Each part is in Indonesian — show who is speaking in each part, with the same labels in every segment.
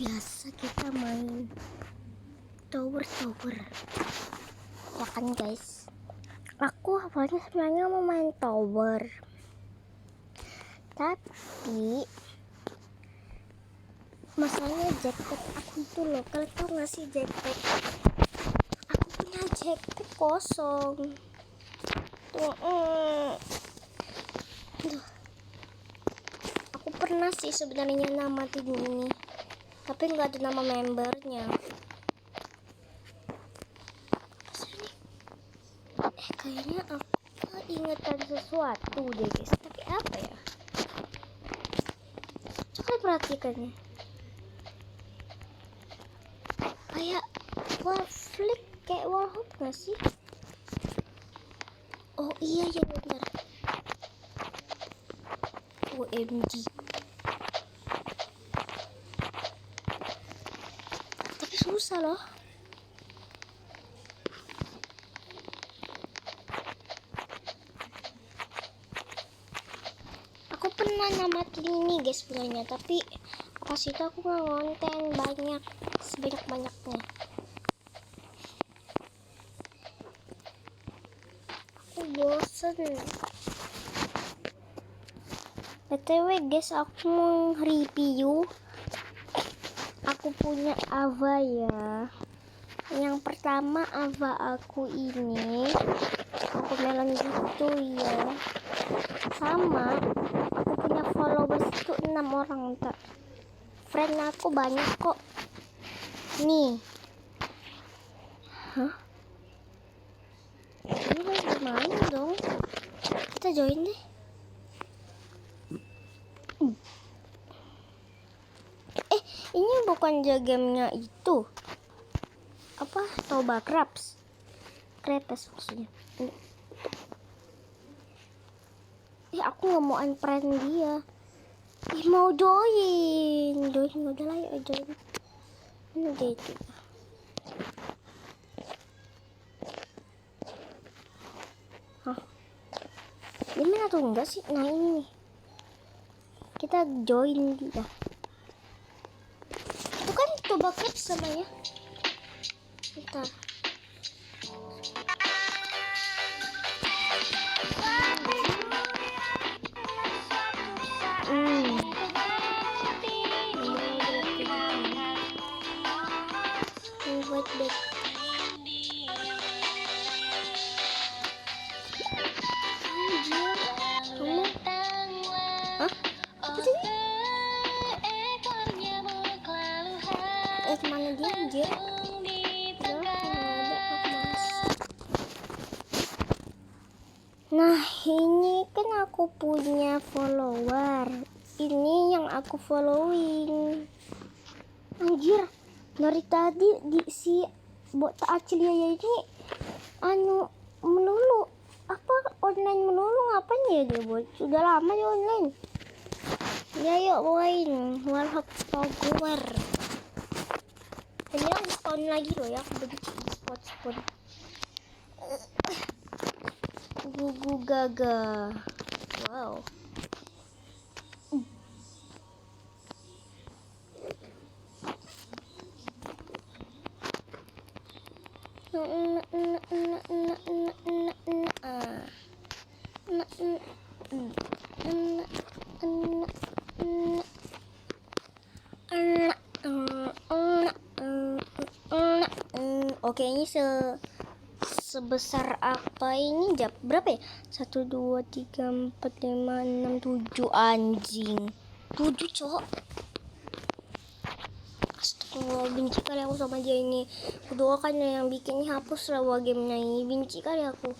Speaker 1: biasa kita main tower ya kan guys. Aku awalnya sebenarnya mau main tower, tapi masalahnya jackpot aku itu loh, kalian tau gak sih jackpot? Aku punya jackpot kosong tuh. Aku pernah sih sebenarnya namatin ini, tapi nggak ada nama membernya. Kayaknya aku ingetan sesuatu deh guys, tapi apa ya? Coba perhatikannya, kayak warflick, kayak warhop nggak sih? Oh iya ya benar. OMG. Tapi susah loh. Aku pernah namatin ini guys sebenarnya, tapi pas itu aku nggak ngonten banyak, sebanyak-banyaknya. Aku bosen. BTW guys, aku mau review. Aku punya Ava ya. Yang pertama Ava aku ini, aku melon gitu ya. Sama aku punya followers itu 6 orang tak. Friend aku banyak kok. Nih. Hah? Ini gimana dong? Kita join deh. Ini bukan gamenya itu. Apa? Toba Crepes maksudnya. Aku nggak mau unfriend dia. Mau join udah lah ya, join. Ini dia itu. Hah? Gimana tuh enggak sih? Nah ini nih. Kita join dia. Itu kan Toba Crepes sama ya. Bentar. Invite back. Hah? Apa sih? Mana dia anjir? Nah ini kan aku punya follower. Ini yang aku following. Anjir, dari tadi si bot Acilia ini melulu online melulu, ngapain ya dia bot? Sudah lama dia online. Ya yuk main Warhol Power. Ini aku spawn lagi loh ya, aku benci spawn. Gugu gaga. Wow. Oke, ini sebesar apa ini? Berapa ya? 1, 2, 3, 4, 5, 6, 7. Anjing 7 cok. Astagfirullah, benci kali aku sama dia ini. Aku doakan yang bikinnya hapus lah gamenya ini. Benci kali aku.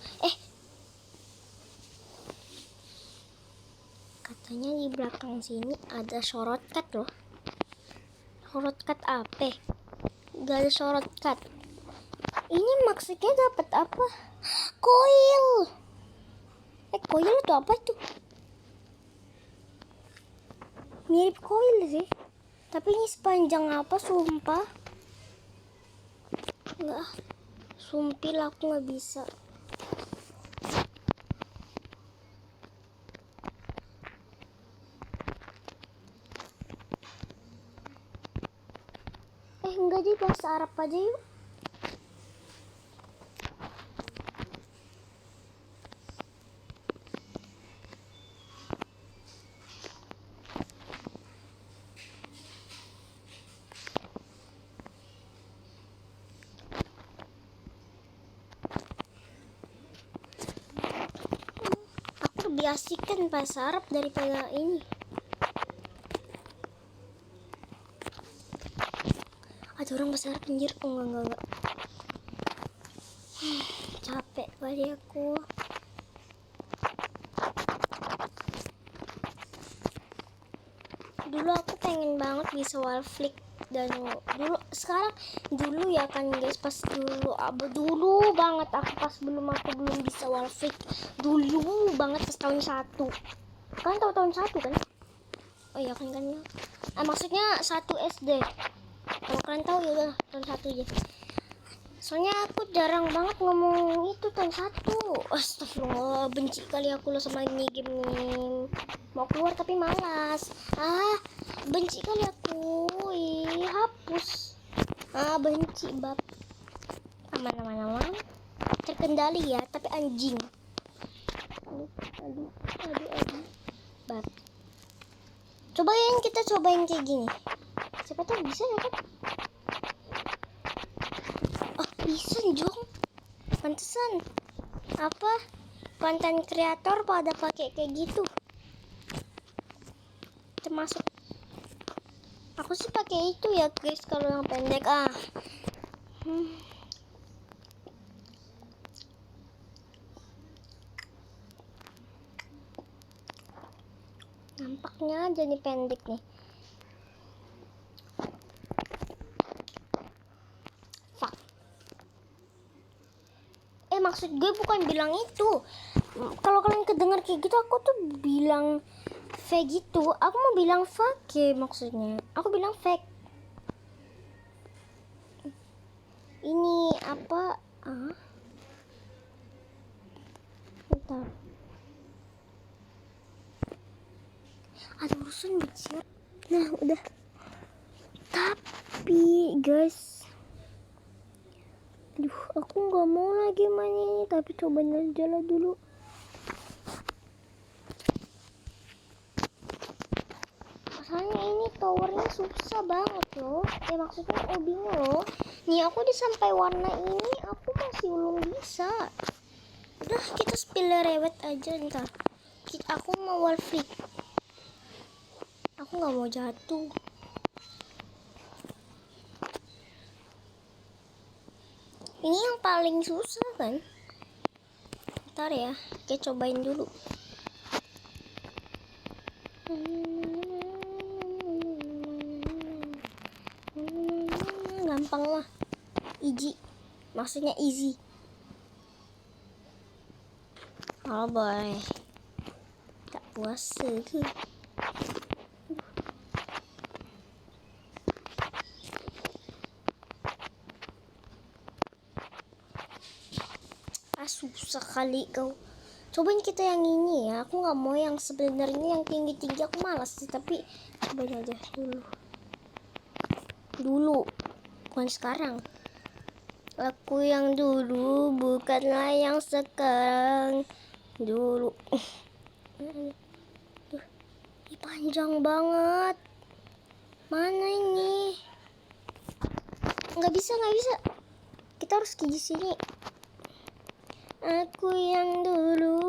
Speaker 1: Katanya di belakang sini ada shortcut loh. Shortcut apa? Gak ada shortcut. Ini maksudnya dapat apa? Koil. Koil itu apa tuh? Mirip koil sih. Tapi ini sepanjang apa sumpah? Enggak. Sumpil aku nggak bisa. enggak jadi bahasa Arab aja yuk. Aku lebih asik kan bahasa Arab daripada ini. Ada orang bahasa Arab anjir. Oh, enggak. Capek kali aku. Dulu aku pengen banget bisa wallflick dan dulu ya kan guys, pas dulu banget aku belum bisa wallflick, dulu banget pas tahun 1. Kan tahu tahun 1 kan? Oh iya kan maksudnya 1 SD. Kalau kalian tahu ya udah tahun 1 aja. Soalnya aku jarang banget ngomong itu tahun 1. Astagfirullah, benci kali aku loh sama ini game nih. Mau keluar tapi malas. Benci kali aku. Hapus. Benci bab. Aman. Terkendali ya, tapi anjing. Aduh. Bab. Kita cobain kayak gini. Siapa tahu bisa ya kan? Bisa Jong. Pantesan apa konten kreator pada pakai kayak gitu. Termasuk aku sih pakai itu ya guys kalau yang pendek. Nampaknya jadi pendek nih. Fuck. Maksud gue bukan bilang itu. Kalau kalian kedengar kayak gitu, aku tuh bilang fake gitu. Aku mau bilang fake maksudnya. Aku bilang fake. Ini apa? Bentar. Ada urusan besar. Nah, udah. Tapi guys, aku nggak mau lagi main ini. Tapi coba jalan dulu. Soalnya ini towernya susah banget loh. Maksudnya obinya loh. Nih aku udah sampai warna ini, aku masih belum bisa. Udah kita spill rewet aja ntar. Aku mau wallflick. Aku nggak mau jatuh. Ini yang paling susah kan? Ntar ya, kita cobain dulu. Gampang lah, easy. Maksudnya easy. Oh boy, tak puasa ke? Susah kali kau. Cobain kita yang ini ya. Aku nggak mau yang sebenarnya yang tinggi-tinggi, aku malas sih. Tapi cobain aja dulu. Bukan sekarang. Aku yang dulu, bukanlah yang sekarang. Dulu. Ini panjang banget. Mana ini? Nggak bisa. Kita harus ke sini. Aku yang dulu,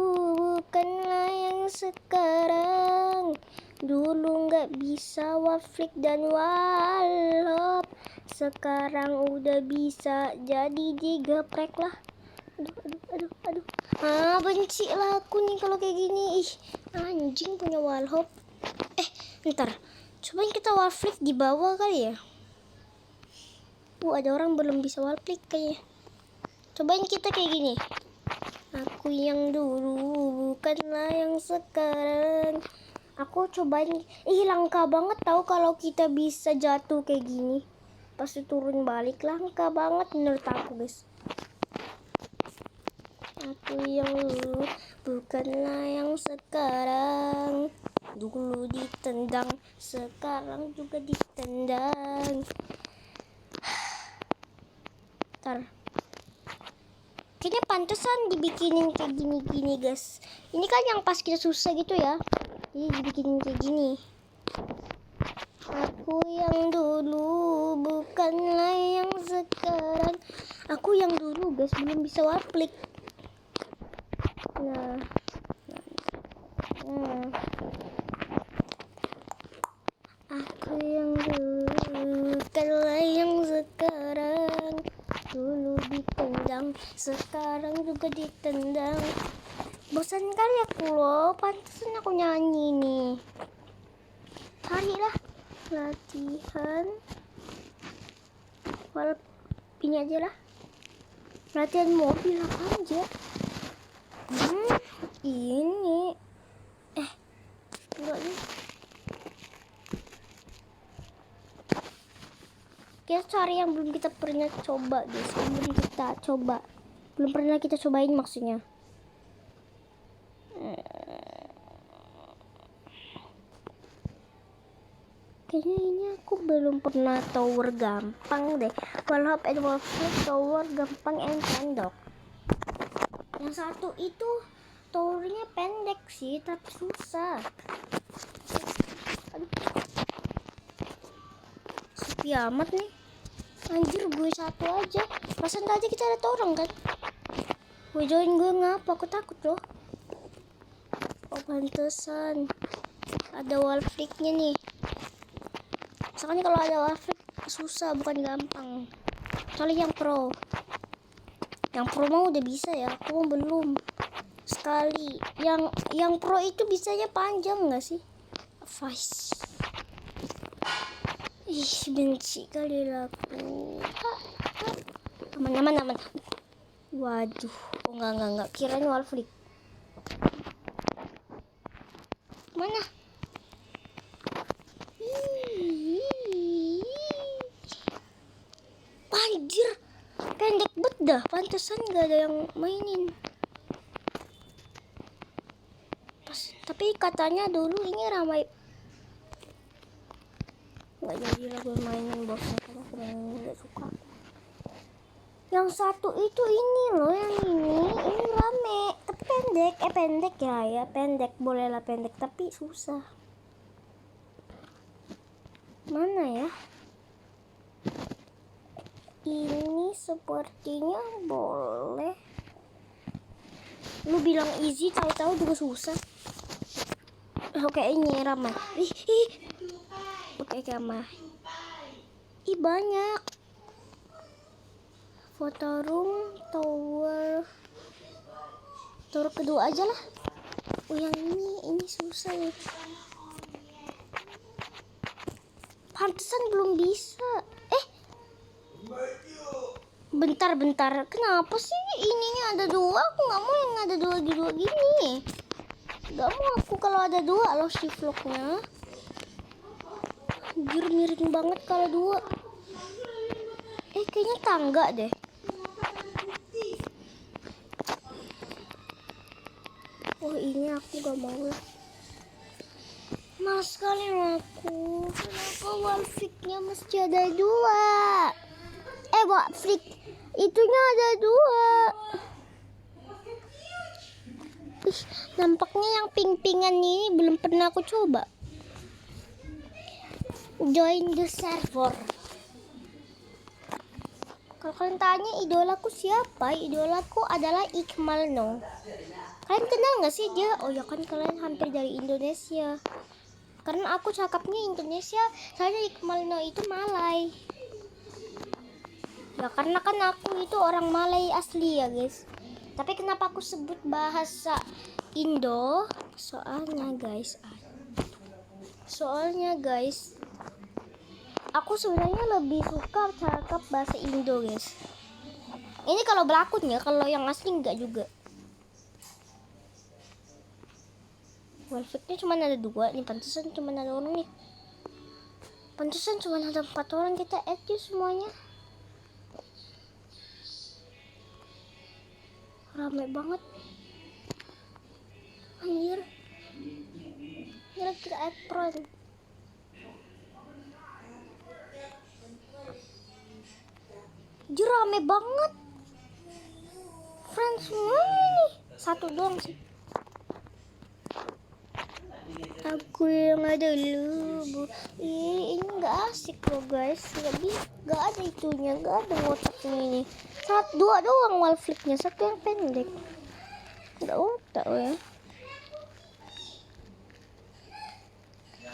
Speaker 1: bukanlah yang sekarang. Dulu nggak bisa wallflick dan wallop. Sekarang udah bisa, jadi digeprek lah. Aduh. Benci lah aku nih kalau kayak gini. Anjing punya wallhop. Ntar, cobain kita wallflick di bawah kali ya. Ada orang belum bisa wallflick kayaknya. Cobain kita kayak gini. Aku yang dulu, bukanlah yang sekarang. Aku cobain. Langka banget tahu kalau kita bisa jatuh kayak gini. Pasti turun balik, langka banget menurut aku guys. Aku yang dulu, bukanlah yang sekarang. Dulu ditendang, sekarang juga ditendang. Ntar. Kayaknya pantesan dibikinin kayak gini-gini guys. Ini kan yang pas kita susah gitu ya. Jadi dibikinin kayak gini. Aku yang dulu bukanlah yang sekarang. Aku yang dulu guys belum bisa warplik. Nah. Aku yang dulu bukanlah yang sekarang. Dulu ditendang, sekarang juga ditendang. Bosan kali aku loh, pantesan aku nyanyi nih. Harilah latihan. Ini aja lah. Latihan mobil apa aja. Ini. Enggak nih. Kita cari yang belum kita pernah coba guys. Belum pernah kita cobain maksudnya. Kayaknya ini aku belum pernah tower gampang deh. Wallhop and Wallflip tower gampang and pendek. Yang satu itu towernya pendek sih tapi susah. Sepi amat nih. Anjir gue satu aja. Perasaan tadi kita ada orang kan. Gue join gue ngapa? Aku takut loh. Oh pantesan. Ada wallflicknya nih. Misalkan kalau ada wallflick susah bukan gampang. Kecuali yang pro. Yang pro mau udah bisa ya. Aku belum. Sekali. Yang pro itu bisanya panjang nggak sih? Vice. Ih, benci kali aku. Aman. Waduh, oh enggak. Kirain wallflick. Mana? Anjir, pendek bet dah. Pantesan gak ada yang mainin. Tapi katanya dulu ini ramai. Nggak jadi lah gue mainin bosnya karena aku nggak suka. Yang satu itu ini loh, yang ini rame tapi pendek ya pendek, bolehlah pendek tapi susah. Mana ya? Ini sepertinya boleh. Lu bilang easy tahu-tahu juga susah. Oke, ini ramai. Oke, ramai. Ih, banyak. Foto room, tower kedua aja lah. Oh, yang ini susah ya. Pantesan belum bisa. Bentar. Kenapa sih ininya ada dua? Aku nggak mau yang ada dua gini. Gak mau aku kalau ada dua loh si vlognya. Anjir miring banget kalau dua. Kayaknya tangga deh. Oh ini aku gak mau lah. Males sekali aku. Kenapa wallflicknya mesti ada dua? Wallflick itunya ada dua. Nampaknya yang ping-pingan ini belum pernah aku coba. Join the server. Kalau kalian tanya idolaku siapa? Idolaku adalah Iqmal No. Kalian kenal gak sih dia? Oh ya kan kalian hampir dari Indonesia. Karena aku cakapnya Indonesia, soalnya Iqmal No itu Malay. Ya karena kan aku itu orang Malay asli ya guys. Tapi kenapa aku sebut bahasa Indo? Soalnya guys, aku sebenarnya lebih suka cakap bahasa Indo guys. Ini kalau berlakon ya, kalau yang asli enggak juga. Wallflicknya cuma ada dua nih, pantesan cuma ada orang nih. Pantesan cuma ada 4 orang, kita add yuk semuanya. Ramai banget. Anjir. Kita add pro. Rame banget. Friends semua nih. Satu doang sih. Aku yang ada dulu. Ini nggak asik loh guys. Nggak ada itunya, nggak ada ngotaknya ini. Dua doang wall flicknya, satu yang pendek. Nggak otak ya.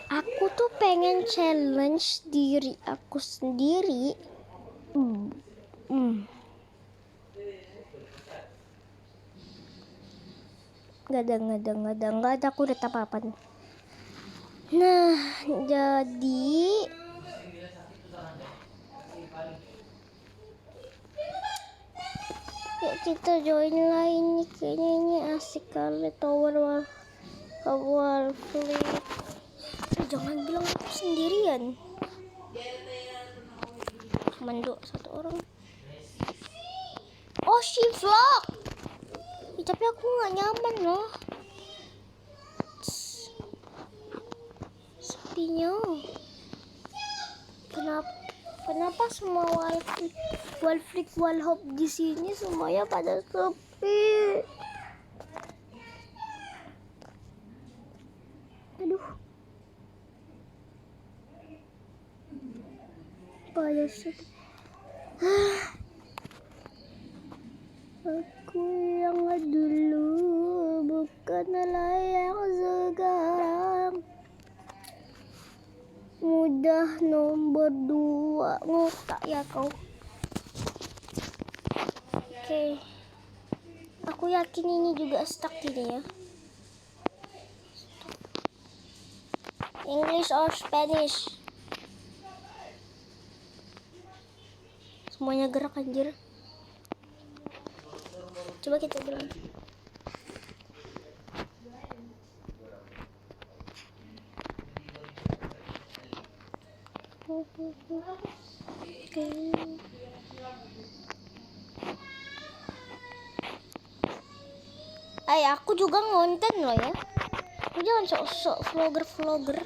Speaker 1: Aku tuh pengen challenge diri aku sendiri. Nggak ada, aku udah apa-apa. Nah, jadi yuk kita join lah, ini kayaknya ini asik kali tower flip. Jangan bilang aku sendirian. Cuman satu orang. Oh, she vlog. Tapi aku nggak nyaman loh. Sepinya. Kenapa semua wall flick wall hop di sini semuanya pada sepi? Aduh. Pada sepi. Aku yang dulu bukanlah yang sekarang. Mudah nomor 2. Ngotak ya kau. Oke. Aku yakin ini juga stuck ini ya. English or Spanish? Semuanya gerak anjir. Coba kita bilang. Aku juga ngonten loh ya. Aku jangan sok-sok vlogger.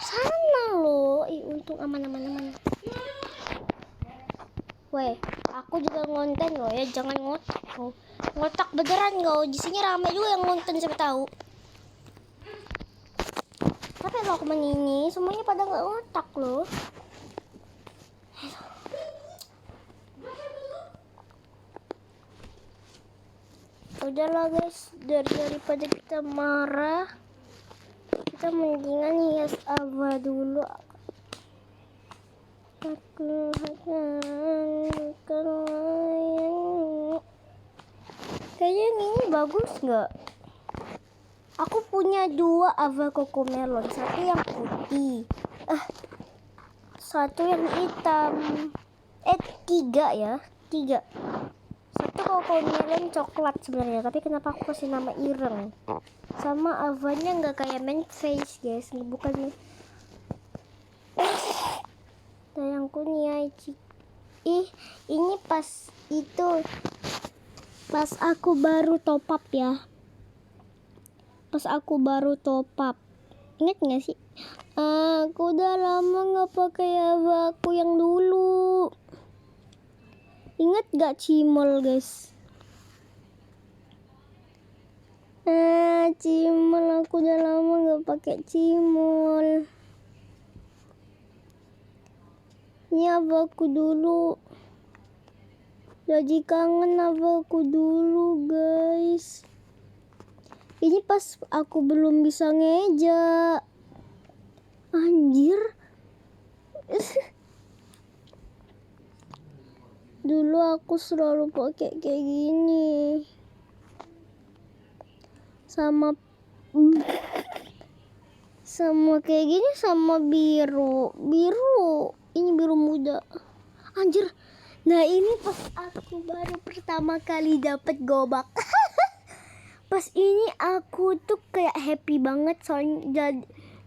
Speaker 1: Sana loh. Untung aman. Weh, aku juga ngonten loh ya. Jangan ngotak kau. Ngotak beneran kau. Di sini ramai juga yang ngonten, siapa tahu. Tapi kalau aku ini semuanya pada nggak ngotak loh. Udahlah guys, daripada kita marah, kita mendingan hias Ava dulu. Aku kayaknya ini bagus nggak? Aku punya 2 Ava Cocomelon, satu yang putih, satu yang hitam. 3 ya, 3. Satu Cocomelon coklat sebenarnya, tapi kenapa aku kasih nama ireng? Sama Avanya nggak kayak main face guys, bukan. Sayangku nih ini pas aku baru top up ya. Pas aku baru top up, ingat nggak sih? Aku udah lama nggak pakai Ava aku yang dulu. Ingat gak Cimol guys? Cimol, aku udah lama nggak pakai Cimol. Ini Ava aku dulu. Jadi kangen Ava aku dulu guys. Ini pas aku belum bisa ngeja. Anjir. Dulu aku selalu pakai kayak gini. Sama kayak gini, sama biru. Ini biru muda. Anjir. Nah, ini pas aku baru pertama kali dapet gobak. Pas ini aku tuh kayak happy banget soalnya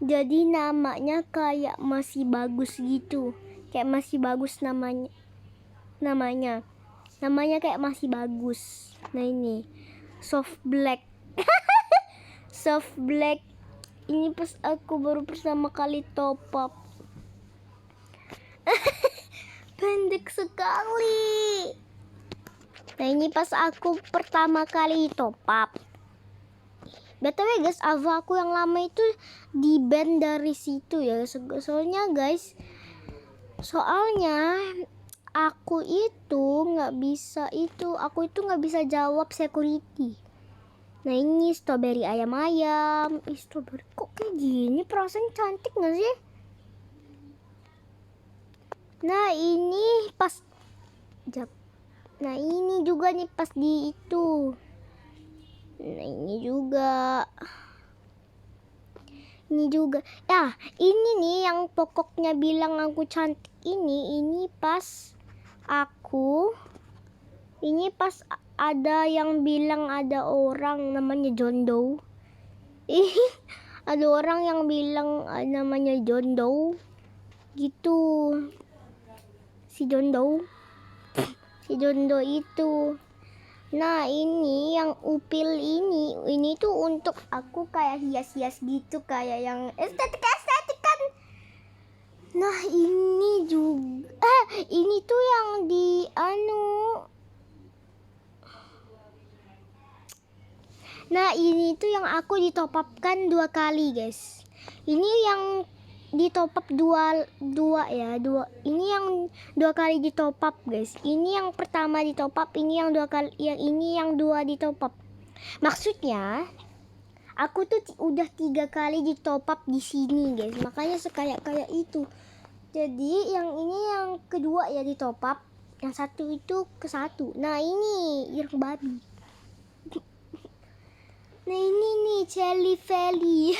Speaker 1: jadi namanya kayak masih bagus gitu. Kayak masih bagus namanya. Namanya kayak masih bagus. Nah, ini soft black. Soft black. Ini pas aku baru pertama kali top up. pendek sekali. Nah ini pas aku pertama kali top up. BTW guys, Ava aku yang lama itu di ban dari situ ya. Soalnya guys, aku itu nggak bisa jawab security. Nah ini strawberry ayam-ayam. Strawberry kok kayak gini, perasaan cantik nggak sih? Nah ini pas Nah ini juga nih pas di itu. Nah ini juga. Ya ini nih yang pokoknya bilang aku cantik ini pas ada yang bilang ada orang namanya John Doe. Ada orang yang bilang namanya John Doe gitu. Si John Doe itu. Nah ini yang upil ini tuh untuk aku kayak hias-hias gitu, kayak yang estetik kan. Nah ini juga ini tuh yang di Nah ini tuh yang aku ditopapkan 2 kali guys. Ini yang ditopap dua. Ini yang 2 kali ditopap guys. Ini yang pertama ditopap, ini yang 2 kali, ini yang 2 ditopap. Maksudnya aku tuh udah 3 kali ditopap di sini guys. Makanya kayak itu. Jadi yang ini yang kedua ya ditopap, yang satu itu ke 1. Nah ini ireng babi. Nah ini nih Jelly Valley.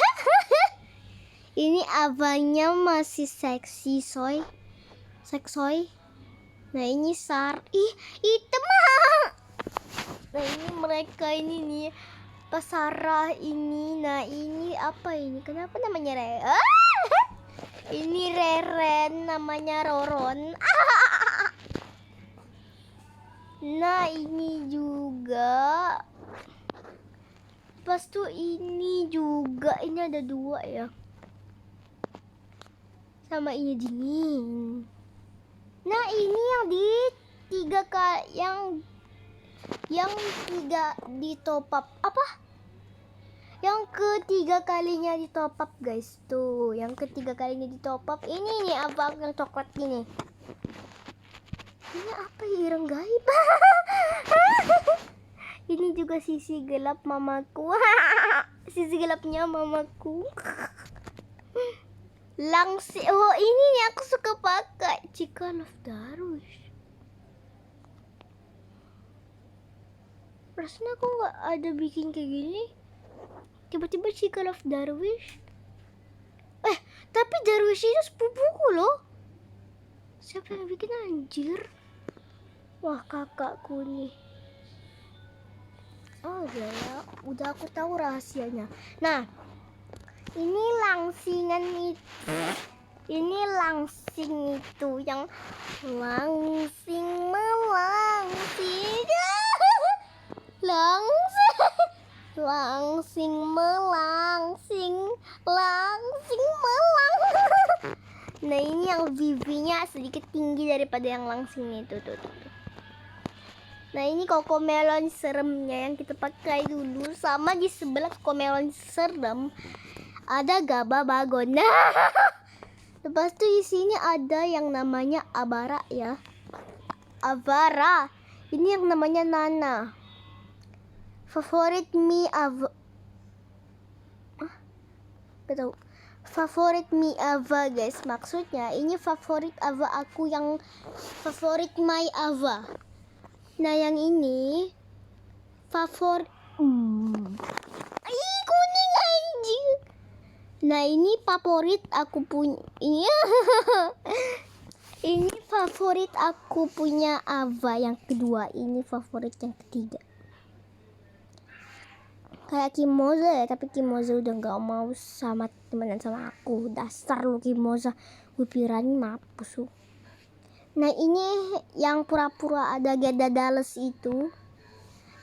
Speaker 1: Ini Avanya masih seksi soy. Nah ini hitam. Nah ini mereka ini nih Pasarah ini. Nah ini apa ini? Kenapa namanya Ini Reren, namanya Roron. Nah ini juga. Pas tuh ini juga, ini ada 2 ya. Sama ini dingin. Nah ini yang di 3 kali yang 3 di top up apa? Yang ketiga kalinya di top up guys tuh. Yang ketiga kalinya di top up ini nih apa yang coklat ini? Ini apa ya, ireng gaib? Ini juga sisi gelap mamaku. Sisi gelapnya mamaku. Langsing. Oh ini nih aku suka pakai Chica Love Darwish. Rasanya aku nggak ada bikin kayak gini. Tiba-tiba Chica Love Darwish. Tapi Darwish itu sepupuku loh. Siapa yang bikin anjir? Wah kakakku nih. Oh ya, udah aku tahu rahasianya. Nah, ini langsingan itu. Ini langsing itu yang langsing melangsing. Langsing melangsing. Nah, ini yang VV-nya sedikit tinggi daripada yang langsing itu tuh. Nah ini Cocomelon seremnya yang kita pakai dulu. Sama di sebelah Cocomelon serem ada Gaba Bagon. Nah, lepas itu di sini ada yang namanya Abara ya. Avara. Ini yang namanya Nana. Favorit Mi Ava. Betul. Favorit Mi Ava guys. Maksudnya ini favorit Ava aku yang favorit My Ava. Nah yang ini favorit kuning anjing. Nah ini favorit aku punya. Ini favorit aku punya Ava yang kedua. Ini favorit yang ketiga. Kayak Kimoza ya, tapi Kimoza udah gak mau sama temenan sama aku. Dasar lu Kimoza, gue piranin mampus lu. Nah ini yang pura-pura ada Geda Dales itu.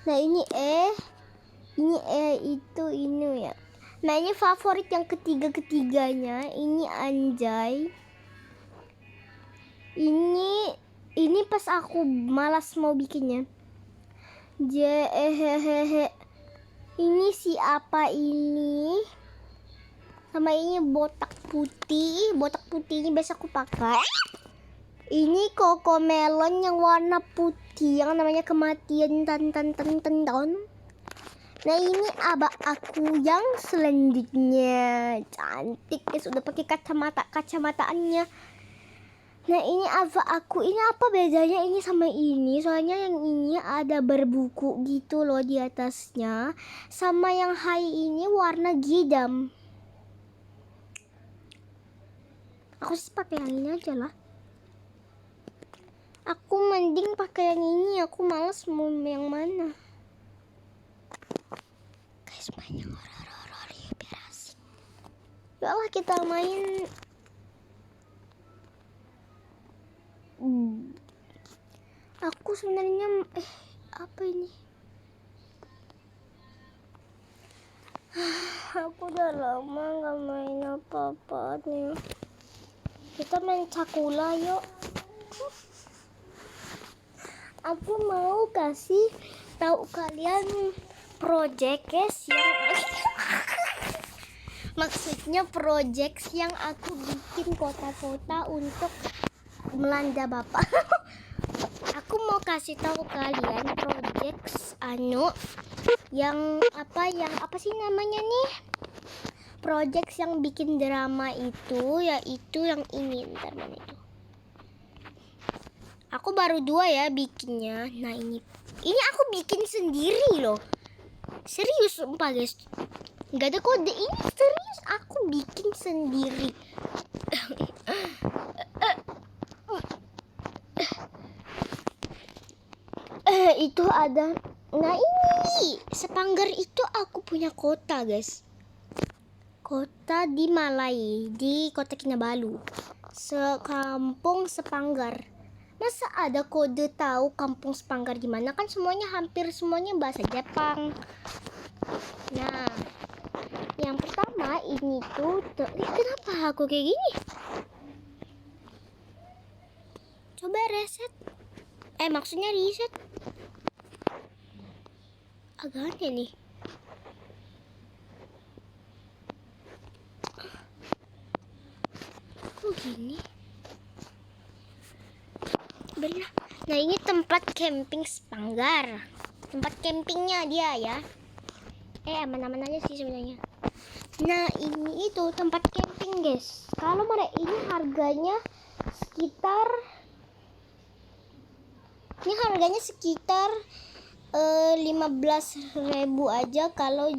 Speaker 1: Nah ini itu ya. Nah ini favorit yang ketiga-ketiganya. Ini Anjay. Ini Ini pas aku malas mau bikinnya. Ini si apa ini? Sama ini botak putih. Botak putih ini biasa aku pakai. Ini Cocomelon yang warna putih yang namanya kematian tan. Nah ini abah aku yang selanjutnya. Cantik guys, udah pakai kacamataannya. Nah ini abah aku, ini apa bedanya ini sama ini? Soalnya yang ini ada berbuku gitu loh di atasnya. Sama yang hai ini warna gidam. Aku sih pakai yang ini aja lah. Aku mending pakai yang ini, aku males mau yang mana. Guys, main yang horor ya biar asik. Yalah kita main. Aku sebenarnya apa ini? Aku udah lama gak main apa-apa nih. Kita main Cakula yuk. Aku mau kasih tahu kalian project guys yang maksudnya project yang aku bikin kota-kota untuk melanda Bapak. Aku mau kasih tahu kalian project yang apa sih namanya nih? Project yang bikin drama itu yaitu yang ini, bentar mana itu? Aku baru 2 ya bikinnya. Nah ini aku bikin sendiri loh. Serius sumpah guys. Gak ada kode, ini serius aku bikin sendiri. Itu ada. Nah ini Sepanggar itu aku punya kota guys. Kota di Malai, di Kota Kinabalu. Sekampung Sepanggar. Masa ada kode tahu kampung Sepanggar gimana? Kan hampir semuanya bahasa Jepang. Nah, yang pertama ini tuh kenapa aku kayak gini? Coba reset. Maksudnya reset. Agak aneh nih. Kok gini? Benar. Nah ini tempat camping Sepanggar. Tempat campingnya dia ya. Aman-aman aja sih sebenarnya. Nah ini itu tempat camping guys. Kalau mana ini harganya sekitar 15.000 aja kalau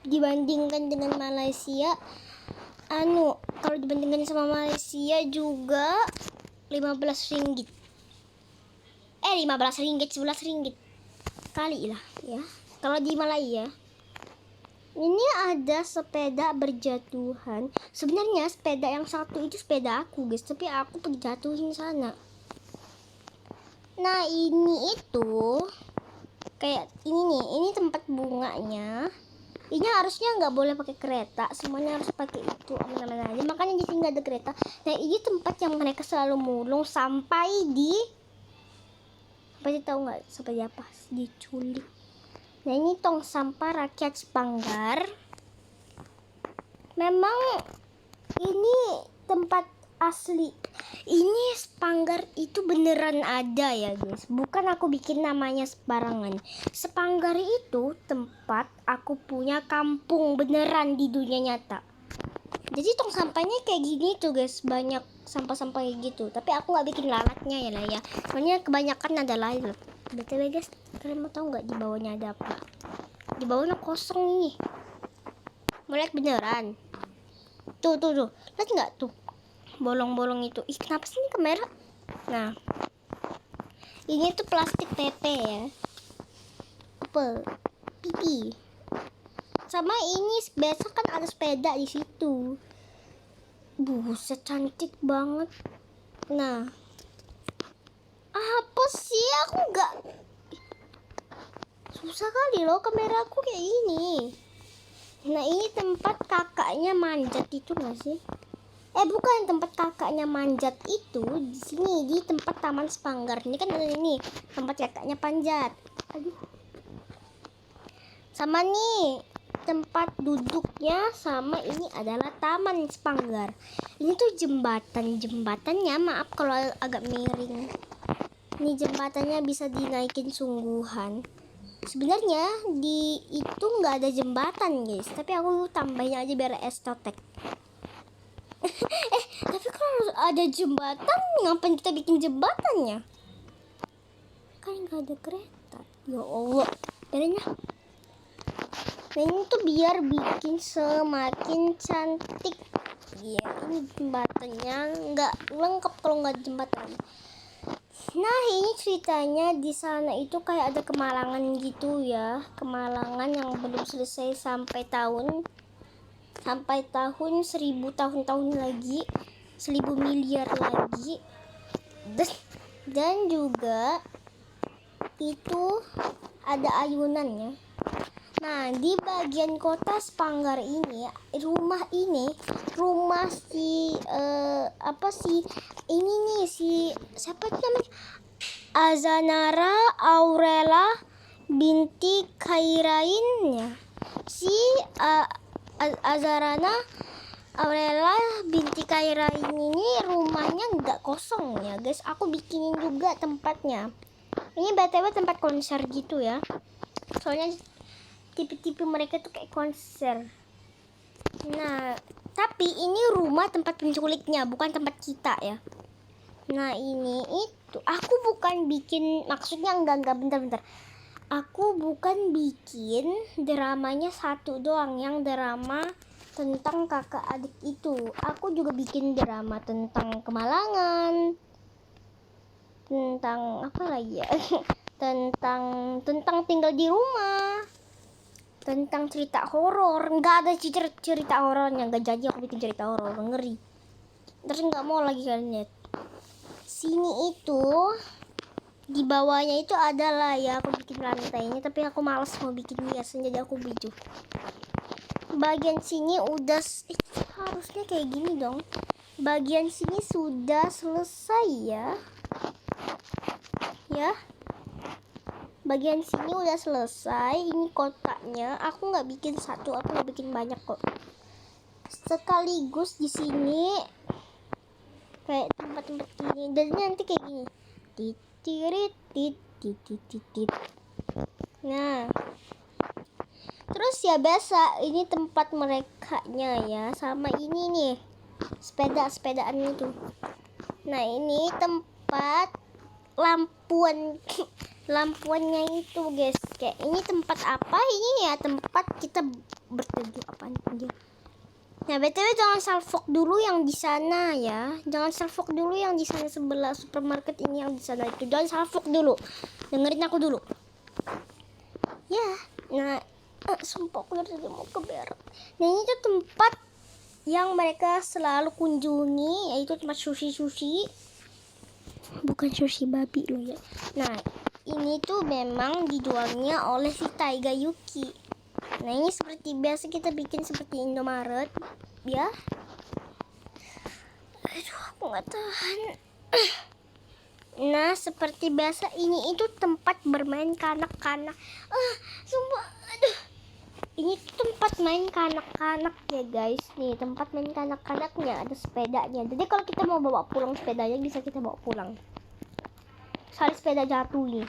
Speaker 1: dibandingkan dengan Malaysia. Kalau dibandingkan sama Malaysia juga 15 ringgit. 15 ringgit, 11 ringgit kali lah ya. Kalau di Malaysia ini ada sepeda berjatuhan. Sebenarnya sepeda yang satu itu sepeda aku guys, tapi aku jatuhin sana. Nah ini itu kayak ini nih, ini tempat bunganya. Ini harusnya nggak boleh pakai kereta, semuanya harus pakai itu aman-aman aja. Makanya di sini nggak ada kereta. Nah ini tempat yang mereka selalu mulung sampai tahu nggak sampai apa? Diculik. Nah ini tong sampah rakyat Sepanggar. Memang ini tempat asli. Ini Sepanggar itu beneran ada ya guys. Bukan aku bikin namanya sembarangan. Sepanggar itu tempat aku punya kampung beneran di dunia nyata. Jadi tong sampahnya kayak gini tuh guys. Banyak sampah-sampah kayak gitu. Tapi aku gak bikin lalatnya ya lah ya. Soalnya kebanyakan ada lalat. BTW guys, kalian mau tahu gak di bawahnya ada apa? Di bawahnya kosong nih. Mau lihat beneran? Tuh. Lihat gak tuh? Bolong-bolong itu. Kenapa sih ini kamera? Nah, ini tuh plastik PP ya. Pipi. Sama ini biasa kan ada sepeda di situ. Buset, cantik banget. Nah, apa sih aku gak susah kali loh kameraku kayak gini. Nah ini tempat kakaknya manjat itu gak sih? Bukan, tempat kakaknya manjat itu di sini, di tempat Taman Spanggar. Ini kan ada ini tempat kakaknya panjat. Aduh. Sama nih tempat duduknya, sama ini adalah Taman Spanggar. Ini tuh jembatannya, maaf kalau agak miring. Ini jembatannya bisa dinaikin sungguhan. Sebenarnya di itu nggak ada jembatan guys, tapi aku tambahin aja biar estetik. Tapi kalau ada jembatan, ngapain kita bikin jembatannya? Kan nggak ada kereta. Ya Allah, biarin ya. Nah ini tuh biar bikin semakin cantik. Ya ini jembatannya nggak lengkap kalau nggak ada jembatan. Nah ini ceritanya di sana itu kayak ada kemalangan gitu ya, kemalangan yang belum selesai sampai tahun 1000 tahun lagi, 1000 miliar lagi. Dan juga itu ada ayunannya. Nah di bagian kota Spanggar ini, rumah si ini nih, si siapa namanya, Azanara Aurela binti Kairainnya. Si Azarana Aurela binti Kairain ini rumahnya nggak kosong ya guys, aku bikinin juga tempatnya. Ini BTW tempat konser gitu ya, soalnya tipe-tipe mereka tuh kayak konser. Nah tapi ini rumah tempat penculiknya, bukan tempat kita ya. Nah ini itu aku bukan bikin, maksudnya enggak bentar. Aku bukan bikin dramanya satu doang, yang drama tentang kakak adik itu. Aku juga bikin drama tentang kemalangan, tentang apa lagi ya? tentang tinggal di rumah, tentang cerita horor. Nggak ada cerita horornya, nggak jadi aku bikin cerita horor, ngeri. Terus nggak mau lagi kalian lihat. Sini itu di bawahnya itu adalah ya, aku bikin lantainya, tapi aku malas mau bikin hiasan, jadi aku bikin. Bagian sini udah harusnya kayak gini dong. Bagian sini sudah selesai ya. Bagian sini udah selesai. Ini kotaknya aku nggak bikin satu, aku nggak bikin banyak kok. Sekaligus di sini kayak tempat-tempat ini, dan nanti kayak gini. Titit. Nah, terus ya biasa ini tempat merekanya ya, sama ini nih sepedaan itu. Nah ini tempat lampuannya itu guys. Kayak ini tempat apa ini ya, tempat kita berteduh apaan aja. Nah BTW jangan salfok dulu yang di sana ya, jangan salfok dulu yang di sana sebelah supermarket ini, yang di sana itu jangan salfok dulu, dengerin aku dulu ya. Nah sumpah aku dari tadi mau ke berak. Nah ini tuh tempat yang mereka selalu kunjungi, yaitu tempat sushi, bukan sushi babi loh ya. Nah ini tuh memang dijualnya oleh si Taiga Yuki. Nah ini seperti biasa kita bikin seperti Indomaret ya. Aduh aku gak tahan. Nah seperti biasa ini itu tempat bermain kanak-kanak. Sumpah aduh. Ini tempat main kanak-kanak ya guys. Nih tempat main kanak-kanaknya, ada sepedanya. Jadi kalau kita mau bawa pulang sepedanya, bisa kita bawa pulang. Soalnya sepeda jatuh nih.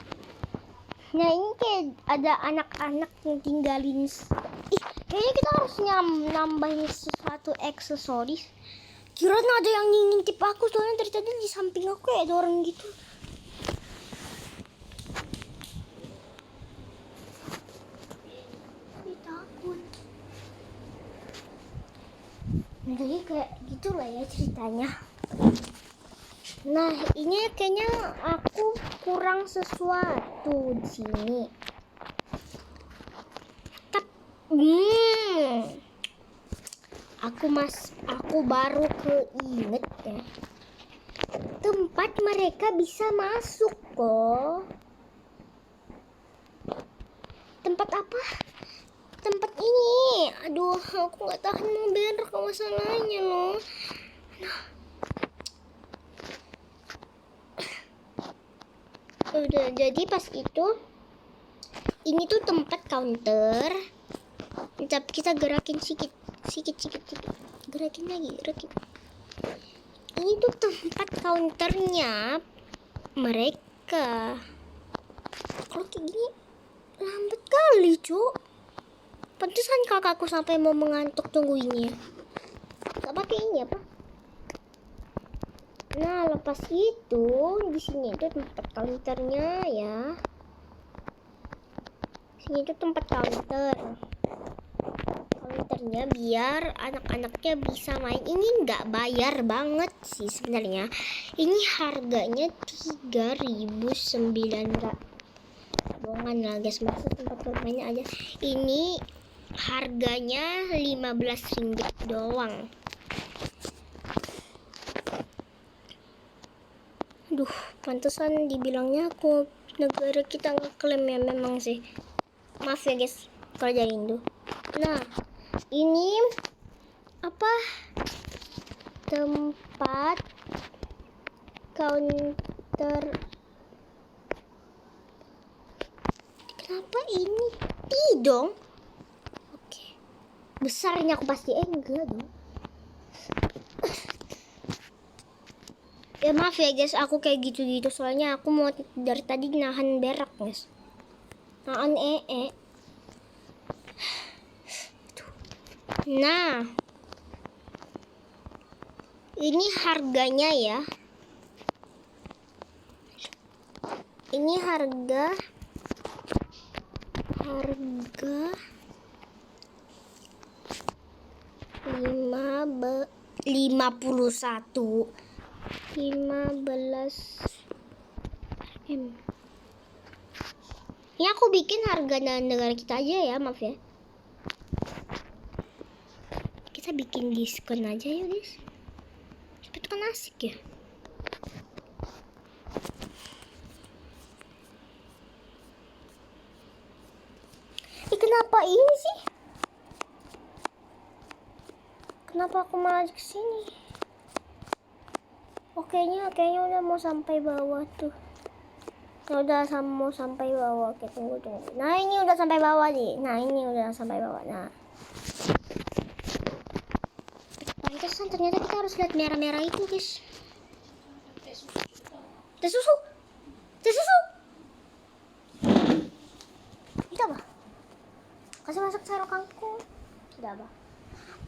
Speaker 1: Nah ini kayak ada anak-anak yang tinggalin. Kayaknya kita harus nambahin sesuatu aksesoris. Kirain ada yang ngintip aku, soalnya dari tadi di samping aku kayak ada orang gitu. Takut. Jadi kayak gitulah ya ceritanya. Nah ini kayaknya aku kurang sesuatu di sini. Aku baru keinget ya, tempat mereka bisa masuk kok. Tempat apa? Tempat ini. Aduh aku nggak tahan mau berak masalahnya loh. Nah Udah, jadi pas itu ini tuh tempat counter, tapi kita gerakin sedikit. Gerakin lagi. Ini tuh tempat counternya mereka. Kalau kayak gini lambat kali, Cuk. Pantesan kakakku sampai mau mengantuk tungguinnya. Gak pakai ini apa? Nah, lepas itu di sini itu tempat counternya ya. Sini itu tempat counternya biar anak-anaknya bisa main. Ini nggak bayar banget sih sebenarnya. Ini harganya 3.900. Bohongan lah guys, maksud tempat bermainnya aja. Ini harganya 15 ringgit doang. Aduh, pantesan dibilangnya aku negara kita ngeklaim ya memang sih. Maaf ya guys, kalau dari Indo. Nah, ini apa? Tempat counter. Kenapa ini dong? Oke. Besarnya aku pasti enggak dong. Ya maaf ya guys, aku kayak gitu-gitu soalnya aku mau dari tadi nahan berak guys. Nahan Nah, ini harganya ya. Ini harga 15 M. Ini aku bikin harga negara kita aja ya, maaf ya. Kita bikin diskon aja ya guys. Itu kan asik ya. Kenapa ini sih? Kenapa aku malah kesini? Kayaknya udah mau sampai bawah tuh. Udah mau sampai bawah. Oke, tunggu. Nah, ini udah sampai bawah nih. Nah. Pantesan ternyata kita harus lihat merah-merah itu, guys. Teh susu. Itu apa? Kasih masak sayur kangkung. Sudah apa?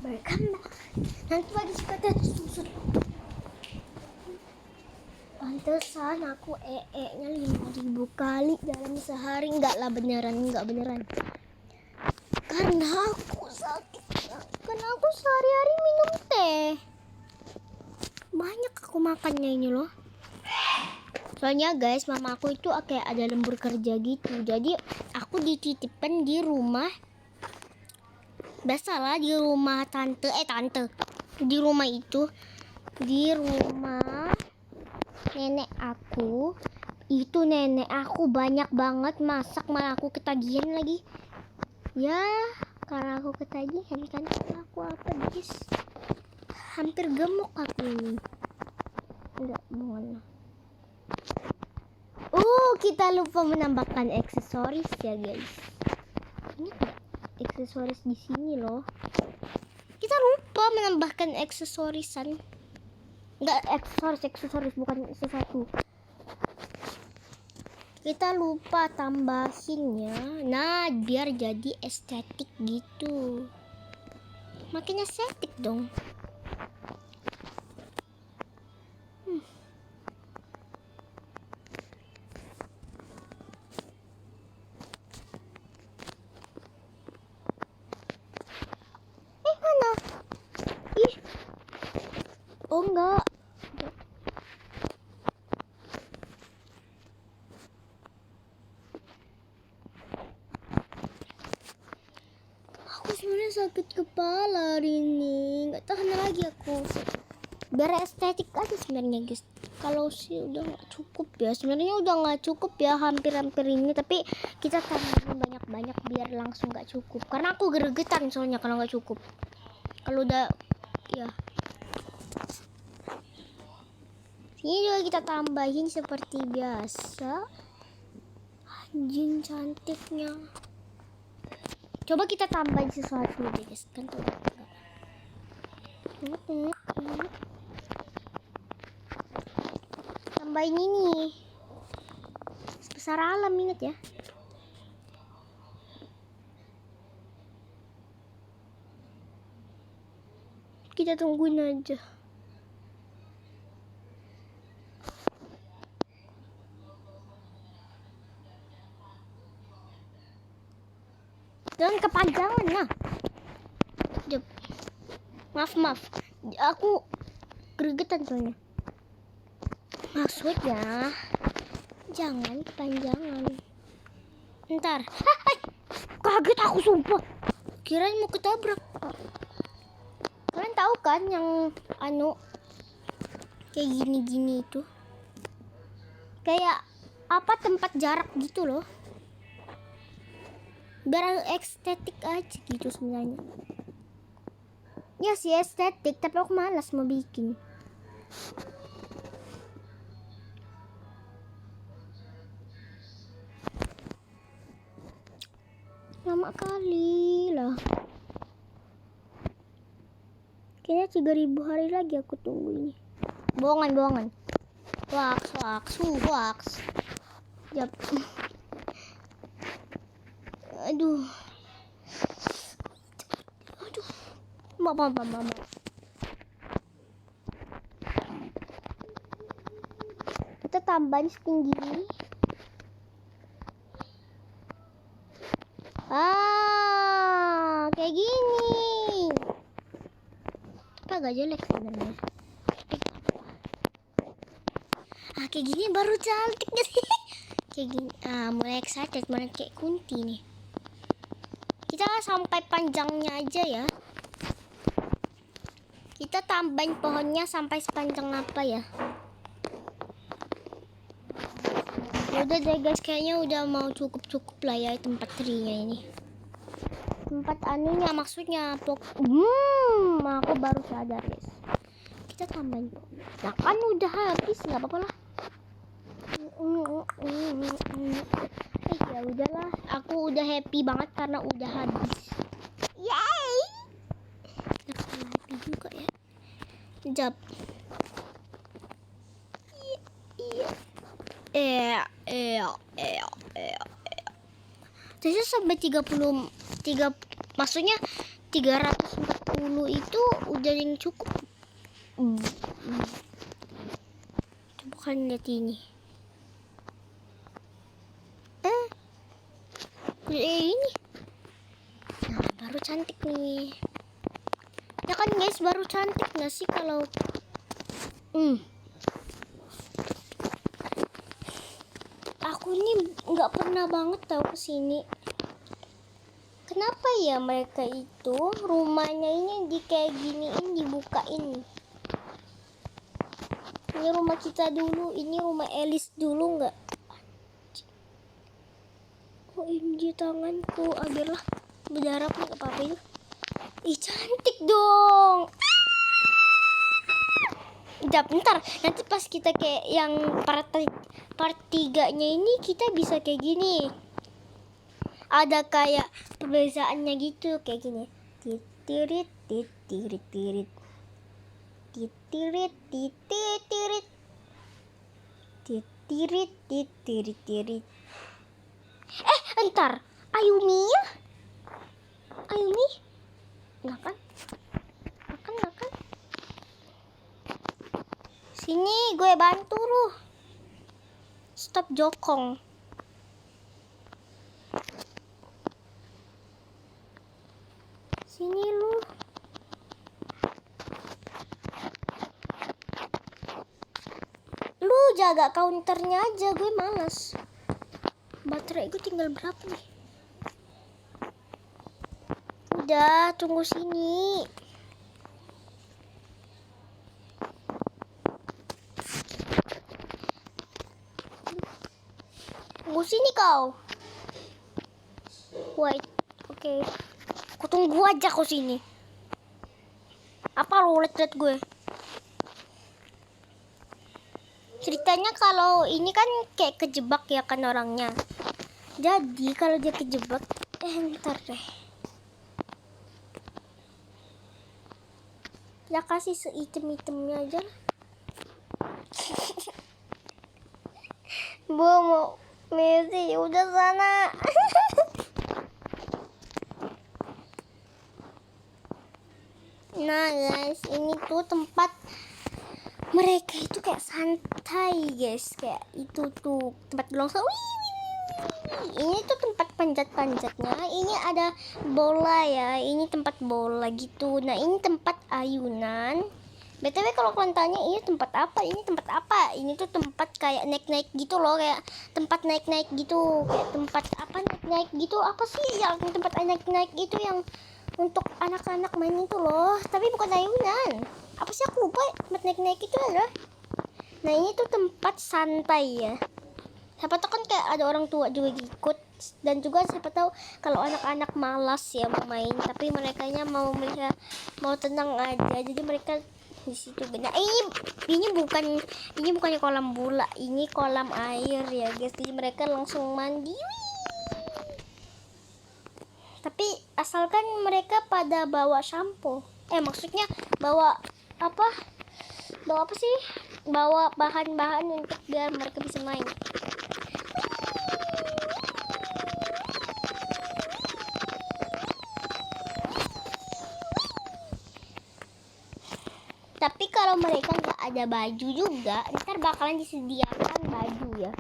Speaker 1: Berkembang. Nanti lagi suka teh susu. Pantesan aku nya 5.000 kali dalam sehari. Enggak beneran. Karena aku sakit. Karena aku sehari-hari minum teh. Banyak aku makannya ini loh. Soalnya guys, mama aku itu kayak ada lembur kerja gitu. Jadi aku dititipkan di rumah. Biasalah di rumah tante. Di rumah itu. Di rumah nenek aku. Itu nenek aku banyak banget masak, malah aku ketagihan lagi. Ya, karena aku ketagihan kan aku apa guys? Hampir gemuk aku ini. Enggak, mohon. Kita lupa menambahkan aksesoris ya guys. Ini enggak aksesoris di sini loh. Kita lupa menambahkan aksesorisan. Enggak aksesoris bukan sesuatu. Kita lupa tambahinnya. Nah, biar jadi estetik gitu. Makin estetik dong. Mana? Ih. Oh enggak. Sakit kepala hari ini, nggak tahan lagi aku. Biar estetik aja sebenarnya guys. Kalau sih udah nggak cukup ya, sebenarnya udah nggak cukup ya hampir ini, tapi kita tambahin banyak biar langsung nggak cukup. Karena aku gregetan soalnya kalau nggak cukup. Kalau udah ya. Ini juga kita tambahin seperti biasa. Jin cantiknya. Coba kita tambahin sesuatu deh guys. Kan tuh. Tambahin ini. Sebesar alam, ingat ya. Kita tungguin aja. Jangan kepanjangan lah. Maaf. Aku gregetan soalnya. Maksudnya jangan kepanjangan. Ntar. Kaget aku sumpah. Kirain mau ketabrak. Kalian tahu kan yang kayak gini-gini itu? Kayak apa tempat jarak gitu loh. Biar estetik aja gitu sebenarnya. Ya sih estetik, tapi aku malas mau bikin. Lama kali lah. Kayaknya 3000 hari lagi aku tunggu ini. Bohongan. Hoax. Jap. Aduh. Mama. Kita tambahin setinggi ini. Kayak gini. Tapi agak jelek sebenarnya. Kayak gini baru cantik gak sih? Kayak gini. Mulai excited, mulai kayak Kunti nih. Kita sampai panjangnya aja ya. Kita tambahin pohonnya sampai sepanjang apa ya? Udah deh guys, kayaknya udah mau cukup lah ya tempat tree-nya ini. Tempat anunya maksudnya aku baru sadar guys. Kita tambahin pohonnya. Nah kan udah habis, nggak apa-apa lah. Ya udahlah, aku udah happy banget karena udah habis. Yay! Happy juga ya. Jap. Terus sampai 33, maksudnya 340 itu udah yang cukup. Coba kalian lihat ini. Ini. Nah, baru cantik nih. Ya kan guys, baru cantik nggak sih kalau aku ini nggak pernah banget tahu kesini. Kenapa ya mereka itu rumahnya ini kayak giniin, dibukain? Ini rumah kita dulu, ini rumah Elis dulu nggak? OMG tanganku, agarlah berdarah pun apa-apa itu. Ih cantik dong. Bentar, nanti pas kita kayak yang part 3-nya ini kita bisa kayak gini. Ada kayak perbezaannya gitu, kayak gini. Titirit. Entar, Ayumi? Nggak kan? Sini, gue bantu lu. Stop jokong. Sini lu. Lu jaga counternya aja, gue malas. Baterai gue tinggal berapa nih? Udah, tunggu sini. Tunggu sini kau. Wait, oke. Aku tunggu aja kau sini. Apa lu liat gue? Ceritanya kalau ini kan kayak kejebak ya kan orangnya. Jadi kalau dia kejebak, ntar deh. Ya kasih seitem-itemnya aja. Bu mau Messi udah sana. Nah guys, ini tuh tempat mereka itu kayak santai guys, kayak itu tuh tempat gelongsong. Ini tuh tempat panjat-panjatnya. Ini ada bola ya, ini tempat bola gitu. Nah ini tempat ayunan. BTW kalau kalian tanya ini tempat apa, ini tempat apa, ini tuh tempat kayak naik-naik gitu loh, kayak tempat naik-naik gitu, kayak tempat apa naik-naik gitu, apa sih yang tempat naik-naik itu yang untuk anak-anak main itu loh, tapi bukan ayunan. Apa sih aku lupa, tempat naik-naik itu adalah. Nah ini tuh tempat santai ya. Siapa tahu kan kayak ada orang tua juga ikut, dan juga siapa tahu kalau anak-anak malas ya mau main, tapi mereka mau tenang aja, jadi mereka di situ. Nah ini bukannya kolam bola, ini kolam air ya guys, jadi mereka langsung mandi. Tapi asalkan mereka pada bawa shampoo, maksudnya bawa apa sih, bawa bahan-bahan untuk biar mereka bisa main. Tapi kalau mereka nggak ada baju juga, ntar bakalan disediakan baju ya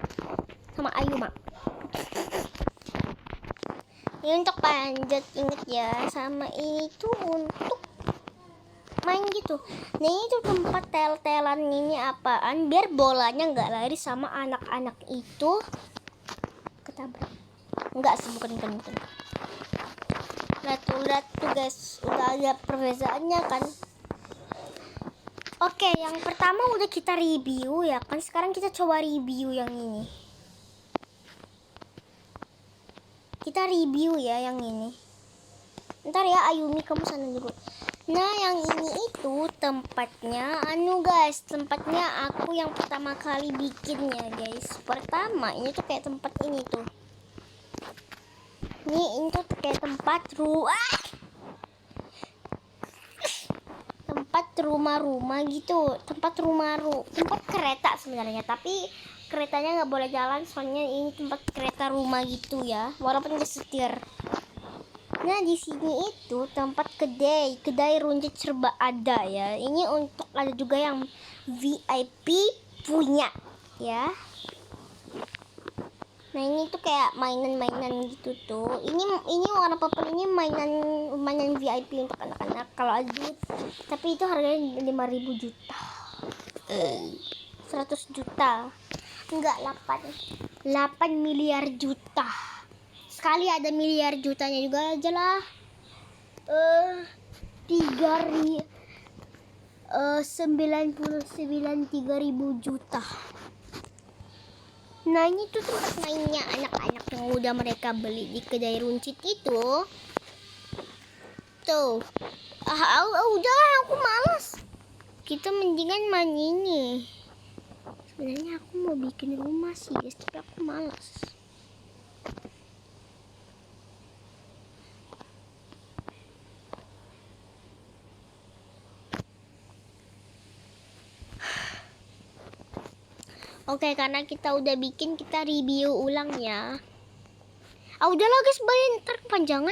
Speaker 1: sama Ayuma. Ini untuk panjat, inget ya, sama ini tuh untuk main gitu. Nah ini tuh tempat tel-telan ini apaan, biar bolanya nggak lari sama anak-anak itu ketabrak. Enggak sih, bukan. Lihat tuh guys, udah ada perbedaannya kan. Oke, yang pertama udah kita review ya kan. Sekarang kita coba review yang ini. Kita review ya yang ini. Ntar ya Ayumi kamu sana dulu. Nah yang ini itu tempatnya guys, tempatnya aku yang pertama kali bikinnya guys. Pertama ini tuh kayak tempat ini tuh. Ini tuh kayak tempat rumah-rumah gitu, tempat kereta sebenarnya, tapi keretanya nggak boleh jalan soalnya ini tempat kereta rumah gitu ya, walaupun dia setir. Nah di sini itu tempat kedai runcit serba ada ya. Ini untuk ada juga yang VIP punya ya. Nah ini tuh kayak mainan gitu tuh. Ini warna purple, ini mainan VIP untuk anak-anak kalau ada duit. Tapi itu harganya 5.000 juta. 100 juta. Enggak, 8 miliar juta. Sekali ada miliar jutanya juga aja lah. 3.000 juta. Nah ini tuh tempat mainnya anak-anak yang udah mereka beli di kedai runcit itu. Tuh. Udah aku malas. Kita mendingan main ini. Sebenarnya aku mau bikin rumah sih guys, tapi aku malas. Oke, karena kita udah bikin, kita review ulang ya. Udahlah guys, bye, ntar kepanjangan.